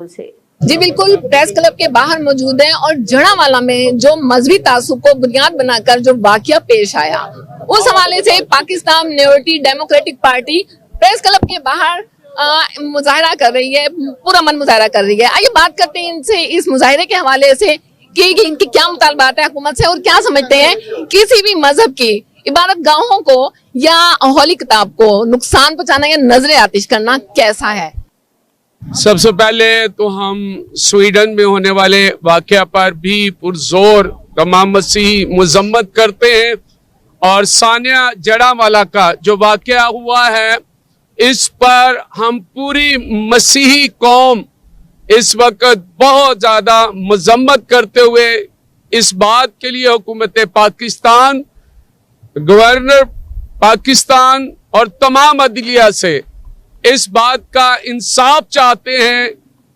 जी बिल्कुल, press club के बाहर मौजूद हैं और जड़ावाला में जो मजहबी तासुब को बुनियाद बनाकर जो वाकया पेश आया, उस हवाले से Pakistan minority democratic party press club के बाहर मुजाहरा कर रही है, पुरअमन मुजाहरा कर रही है। आइए बात करते हैं इनसे इस मुजाहरे के हवाले से कि इनकी क्या मुतालबात है हुकूमत से और क्या समझते हैं किसी भी मजहब की इबादत गाहों को या होली किताब को नुकसान पहुंचाना या नजरे आतिश करना कैसा है। सबसे पहले तो हम स्वीडन में होने वाले वाकया पर भी पुरजोर तमाम मसीही मजम्मत करते हैं और सानिया जड़ावाला का जो वाकया हुआ है इस पर हम पूरी मसीही कौम इस वक्त बहुत ज्यादा मजम्मत करते हुए इस बात के लिए हुकूमत पाकिस्तान, गवर्नर पाकिस्तान और तमाम अदलिया से इस बात का इंसाफ चाहते हैं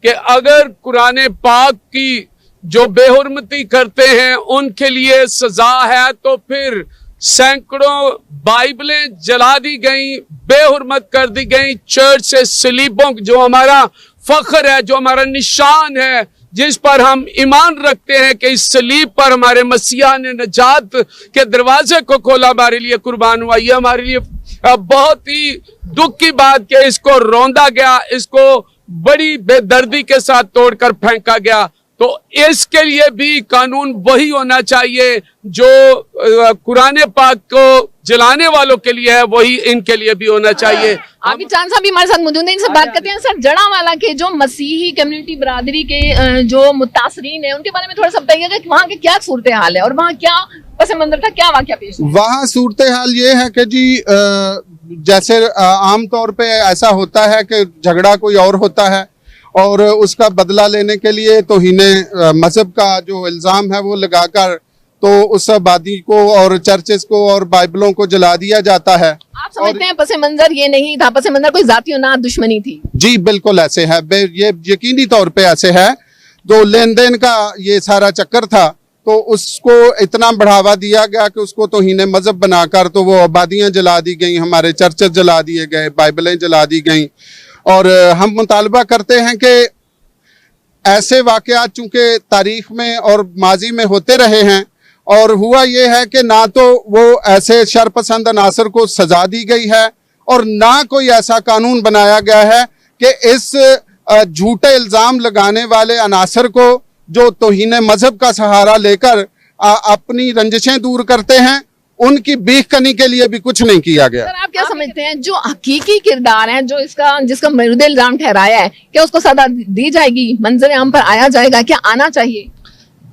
कि अगर कुरान पाक की जो बेहुरमती करते हैं उनके लिए सजा है तो फिर सैकड़ों बाइबलें जला दी गई, बेहुरमत कर दी गई, चर्च से सलीबों जो हमारा फख्र है, जो हमारा निशान है, जिस पर हम ईमान रखते हैं कि इस सलीब पर हमारे मसीहा ने नजात के दरवाजे को खोला, हमारे लिए कुर्बान हुआ। ये हमारे लिए बहुत ही दुख की बात कि इसको रौंदा गया, इसको बड़ी बेदर्दी के साथ तोड़कर फेंका गया। तो इसके लिए भी कानून वही होना चाहिए जो कुरान पाक को जलाने वालों के लिए है, वही इनके लिए भी होना चाहिए। आबिद चांद साहब भी हमारे साथ मौजूद हैं, इनसे बात करते हैं। सर, जड़ावाला के जो मसीही कम्युनिटी बरादरी के जो मुतासरीन है उनके बारे में थोड़ा सा बताइएगा कि वहाँ की क्या सूरत हाल है और वहाँ क्या पस मंजर था, क्या वाकया पेश हुआ? वहाँ सूरत हाल ये है कि जी जैसे आमतौर पे ऐसा होता है कि झगड़ा कोई और होता है और उसका बदला लेने के लिए तौहीने मजहब का जो इल्ज़ाम है वो लगाकर तो उस आबादी को और चर्चेस को और बाइबलों को जला दिया जाता है। आप समझते हैं पसे मंजर ये नहीं था, पसे मंजर कोई जाती ना दुश्मनी थी? जी बिल्कुल ऐसे है, ये यकीनी तौर पे ऐसे है। जो लेन देन का ये सारा चक्कर था तो उसको इतना बढ़ावा दिया गया कि उसको तौहीने मजहब बनाकर तो वो आबादियाँ जला दी गई, हमारे चर्चेस जला दिए गए, बाइबलें जला दी गई। और हम मुतालबा करते हैं कि ऐसे वाक़यात चूँकि तारीख में और माजी में होते रहे हैं और हुआ ये है कि ना तो वो ऐसे शरपसंद अनासर को सजा दी गई है और ना कोई ऐसा कानून बनाया गया है कि इस झूठे इल्ज़ाम लगाने वाले अनासर को जो तौहीन मजहब का सहारा लेकर अपनी रंजिशें दूर करते हैं उनकी बीख कनी के लिए भी कुछ नहीं किया गया। सर, आप क्या समझते हैं जो हकीकी किरदार है जो जिसका मरूद इल्जाम ठहराया है, क्या उसको सजा दी जाएगी, मंजर आम पर आया जाएगा, क्या आना चाहिए?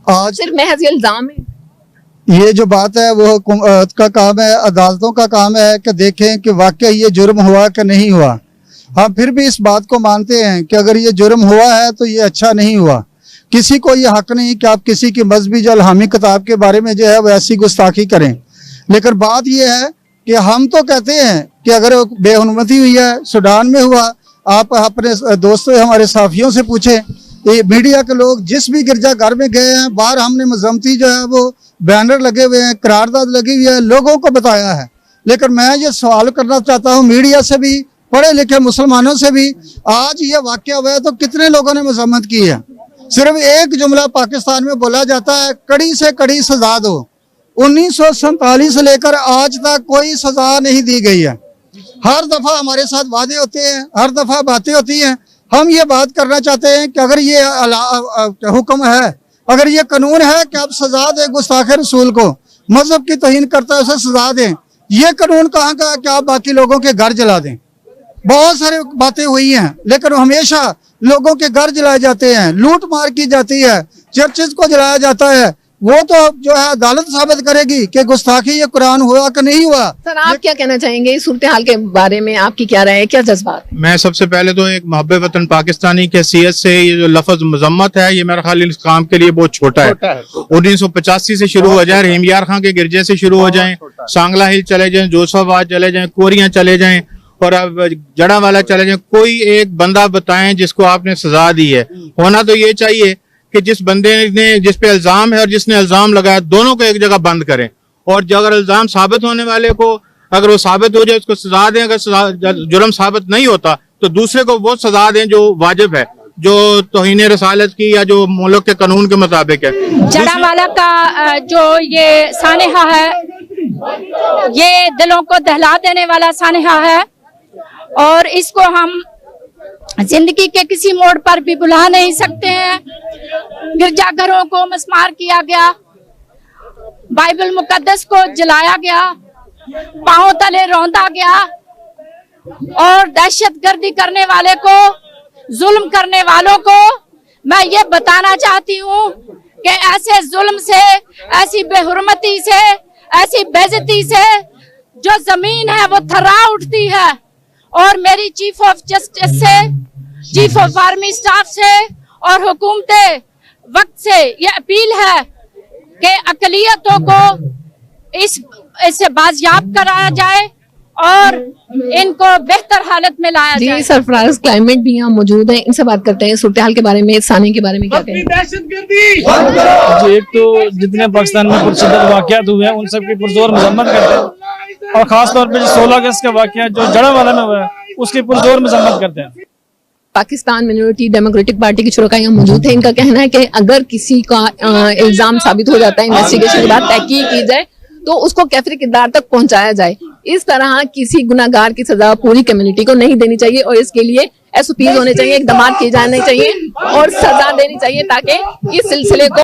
आज सिर्फ महज इल्जाम है? ये जो बात है वो हुकूमत का काम है, अदालतों का काम है कि देखें कि वाकई ये जुर्म हुआ कि नहीं हुआ। हम फिर भी इस बात को मानते हैं कि अगर ये जुर्म हुआ है तो ये अच्छा नहीं हुआ। किसी को ये हक नहीं कि आप किसी की मजहबी जो इल्हामी किताब के बारे में जो है वो ऐसी गुस्ताखी करें। लेकिन बात यह है कि हम तो कहते हैं कि अगर बेहुरमती हुई है, सूडान में हुआ, आप अपने दोस्तों हमारे साथियों से पूछें, ये मीडिया के लोग जिस भी गिरजा घर में गए हैं, बाहर हमने मजम्मती जो है वो बैनर लगे हुए हैं, करारदाद लगी हुई है, लोगों को बताया है। लेकिन मैं ये सवाल करना चाहता हूँ मीडिया से भी, पढ़े लिखे मुसलमानों से भी, आज ये वाकया हुआ है तो कितने लोगों ने मजम्मत की है? सिर्फ एक जुमला पाकिस्तान में बोला जाता है, कड़ी से कड़ी सजा दो। 1947 से लेकर आज तक कोई सजा नहीं दी गई है। हर दफा हमारे साथ वादे होते हैं, हर दफा बातें होती हैं। हम ये बात करना चाहते हैं कि अगर ये हुक्म है, अगर ये कानून है कि आप सजा दें गुस्ताखे रसूल को, मजहब की तौहीन करता है उसे सजा दें, ये कानून कहाँ का कि आप बाकी लोगों के घर जला दें? बहुत सारी बातें हुई हैं लेकिन हमेशा लोगों के घर जलाए जाते हैं, लूट मार की जाती है, चर्चेज को जलाया जाता है। वो तो जो है अदालत साबित करेगी कि गुस्ताखी ये कुरान हुआ कि नहीं हुआ। सर, आप क्या कहना चाहेंगे इस सूरत हाल के बारे में? आपकी क्या राय है, क्या जज्बात? मैं सबसे पहले तो एक मुहब्बे वतन पाकिस्तानी की हैसियत से ये जो लफ्ज मजम्मत है ये मेरा ख्याल इस काम के लिए बहुत छोटा है। 1985 से शुरू हो जाए, रहीम यार खां के गिरजे से शुरू हो जाए, सांगला हिल चले जाए, जोसाबाद चले जाए, कोरियां चले जाए और अब जड़ावाला चले जाए, कोई एक बंदा बताएं जिसको आपने सजा दी है। होना तो ये चाहिए कि जिस बंदे ने जिस पे इल्जाम है और जिसने इल्जाम लगाया दोनों को एक जगह बंद करें और जो अगर इल्जाम साबित होने वाले को अगर वो साबित हो जाए उसको सजा दें, अगर जुर्म साबित नहीं होता तो दूसरे को वो सजा दें जो वाजिब है। जो तौहीन रसालत की या जो मुल्क के कानून के मुताबिक है। जड़ावाला का जो ये सानेहा है, ये दिलों को दहला देने वाला सानेहा है और इसको हम जिंदगी के किसी मोड़ पर भी भुला नहीं सकते हैं। गिरजाघरों को मस्मार किया गया, बाइबल मुकद्दस को जलाया गया, पांव तले रौंदा गया और दहशतगर्दी करने वाले को, जुल्म करने वालों को मैं ये बताना चाहती हूँ कि ऐसे जुल्म से, ऐसी बेहुरमती से, ऐसी बेइज्जती से जो जमीन है वो थर्रा उठती है। और मेरी चीफ ऑफ जस्टिस से, चीफ ऑफ आर्मी स्टाफ से और हुकूमत वक्त से ये अपील है कि अकलियतों को इससे बाजियाब कराया जाए और इनको बेहतर हालत में लाया जाए। जी सरफराज क्लाइमेट भी यहाँ मौजूद है, इनसे बात करते हैं सूरत हाल के बारे में, साने के बारे में क्या कहें। जी, एक तो जितने पाकिस्तान में पुरशिद्दत वाक़यात हुए हैं उन सब की पुरजोर मजम्मत करते हैं और खास तौर पे जो 16 अगस्त का वाक़या जो जड़ावाला में हुआ है उसकी पुरजोर मजम्मत करते हैं। पाकिस्तान मिनोरिटी डेमोक्रेटिक पार्टी के शुरा यहाँ मौजूद है। इनका कहना है कि अगर किसी का इल्जाम साबित हो जाता है, इन्वेस्टिगेशन के बाद तहकीक की जाए तो उसको कैफरी किरदार तक पहुंचाया जाए। इस तरह किसी गुनाहगार की सजा पूरी कम्युनिटी को नहीं देनी चाहिए और इसके लिए SOPs होने चाहिए, इकदाम किए जाने चाहिए और सजा देनी चाहिए ताकि इस सिलसिले को